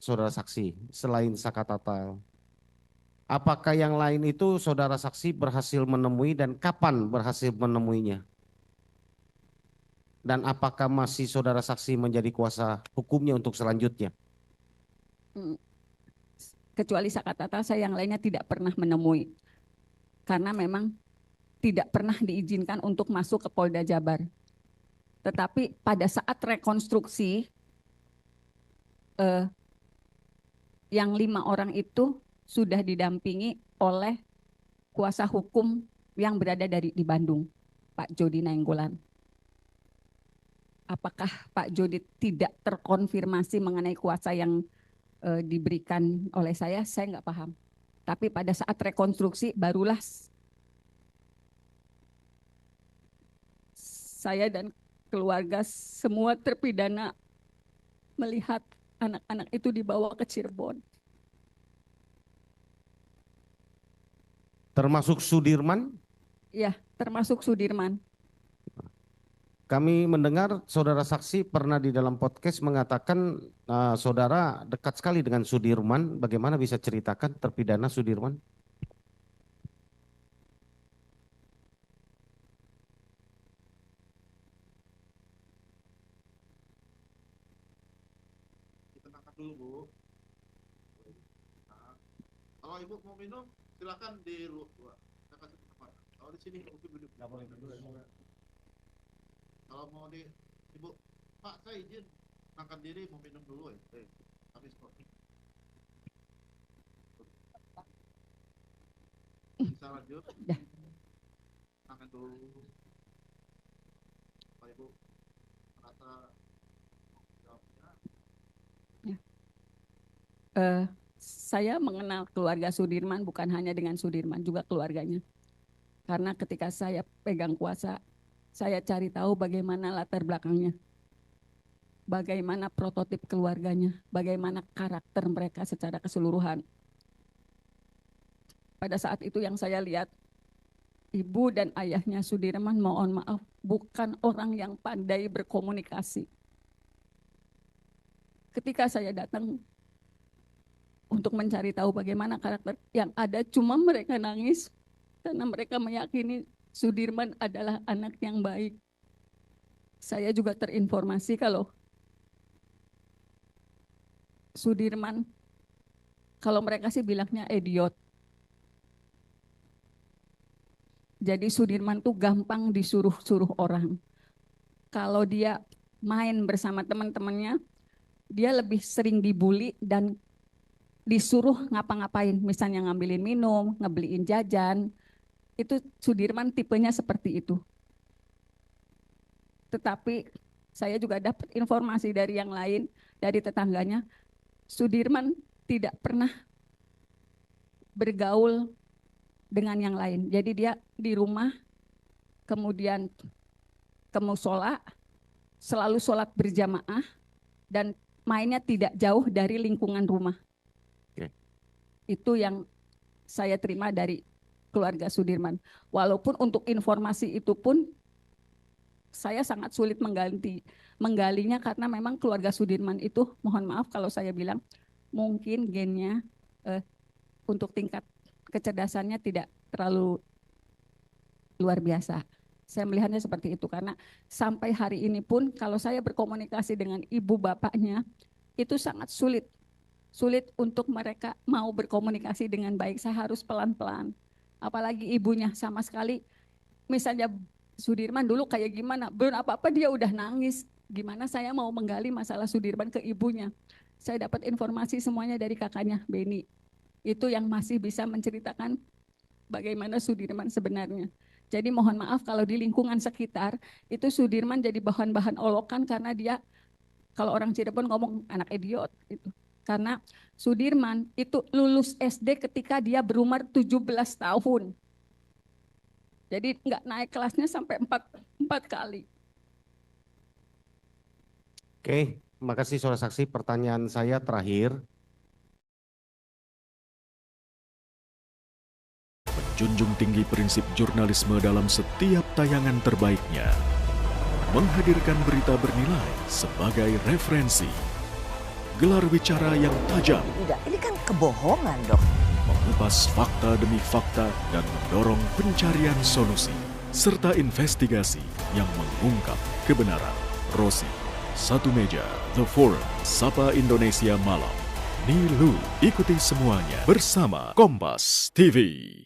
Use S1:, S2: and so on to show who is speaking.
S1: saudara saksi selain Sakatatal? Apakah yang lain itu saudara saksi berhasil menemui dan kapan berhasil menemuinya? Dan apakah masih saudara saksi menjadi kuasa hukumnya untuk selanjutnya?
S2: Hmm, Kecuali Sakatata, saya yang lainnya tidak pernah menemui. Karena memang tidak pernah diizinkan untuk masuk ke Polda Jabar. Tetapi pada saat rekonstruksi, yang 5 orang itu sudah didampingi oleh kuasa hukum yang berada di Bandung, Pak Jody Nainggolan. Apakah Pak Jody tidak terkonfirmasi mengenai kuasa yang diberikan oleh saya nggak paham. Tapi pada saat rekonstruksi barulah saya dan keluarga semua terpidana melihat anak-anak itu dibawa ke Cirebon.
S1: Termasuk Sudirman?
S2: Ya, termasuk Sudirman.
S1: Kami mendengar saudara saksi pernah di dalam podcast mengatakan saudara dekat sekali dengan Sudirman. Bagaimana bisa ceritakan terpidana Sudirman?
S3: Ditenangkan dulu, Bu. Nah, kalau Ibu mau minum, silakan di luar. Saya kasih tempat. Kalau di sini mungkin duduk. Nggak boleh duduk. Kalau mau di Ibu, Pak, saya izin tenangkan diri mau minum dulu ya. Habis kok. Bisa lanjut. Tenangkan dulu. Pak Ibu merasa
S2: Saya mengenal keluarga Sudirman bukan hanya dengan Sudirman, juga keluarganya. Karena ketika saya pegang kuasa, saya cari tahu bagaimana latar belakangnya, bagaimana prototip keluarganya, bagaimana karakter mereka secara keseluruhan. Pada saat itu yang saya lihat, ibu dan ayahnya Sudirman, mohon maaf, bukan orang yang pandai berkomunikasi. Ketika saya datang untuk mencari tahu bagaimana karakter yang ada, cuma mereka nangis karena mereka meyakini Sudirman adalah anak yang baik. Saya juga terinformasi kalau Sudirman, kalau mereka sih bilangnya idiot. Jadi Sudirman tuh gampang disuruh-suruh orang. Kalau dia main bersama teman-temannya, dia lebih sering dibully dan disuruh ngapa-ngapain, misalnya ngambilin minum, ngebeliin jajan. Itu Sudirman tipenya seperti itu. Tetapi saya juga dapat informasi dari yang lain, dari tetangganya, Sudirman tidak pernah bergaul dengan yang lain. Jadi dia di rumah, kemudian ke musola, selalu sholat berjamaah, dan mainnya tidak jauh dari lingkungan rumah. Itu yang saya terima dari keluarga Sudirman. Walaupun untuk informasi itu pun saya sangat sulit menggalinya karena memang keluarga Sudirman itu, mohon maaf kalau saya bilang, mungkin gennya untuk tingkat kecerdasannya tidak terlalu luar biasa. Saya melihatnya seperti itu karena sampai hari ini pun kalau saya berkomunikasi dengan ibu bapaknya itu sangat sulit untuk mereka mau berkomunikasi dengan baik. Saya harus pelan-pelan. Apalagi ibunya sama sekali, misalnya Sudirman dulu kayak gimana, belum apa-apa dia udah nangis. Gimana saya mau menggali masalah Sudirman ke ibunya? Saya dapat informasi semuanya dari kakaknya, Beni. Itu yang masih bisa menceritakan bagaimana Sudirman sebenarnya. Jadi mohon maaf kalau di lingkungan sekitar, itu Sudirman jadi bahan-bahan olokan karena dia, kalau orang Cirebon ngomong anak idiot, itu. Karena Sudirman itu lulus SD ketika dia berumur 17 tahun. Jadi nggak naik kelasnya sampai 4 kali.
S1: Oke, makasih saudara saksi. Pertanyaan saya terakhir.
S4: Menjunjung tinggi prinsip jurnalisme dalam setiap tayangan terbaiknya. Menghadirkan berita bernilai sebagai referensi. gelar bicara yang tajam,
S5: Tidak, ini kan kebohongan, Dok.
S4: mengupas fakta demi fakta dan mendorong pencarian solusi, serta investigasi yang mengungkap kebenaran. Rosi, Satu Meja, The Forum, Sapa Indonesia Malam. Nilu, ikuti semuanya bersama Kompas TV.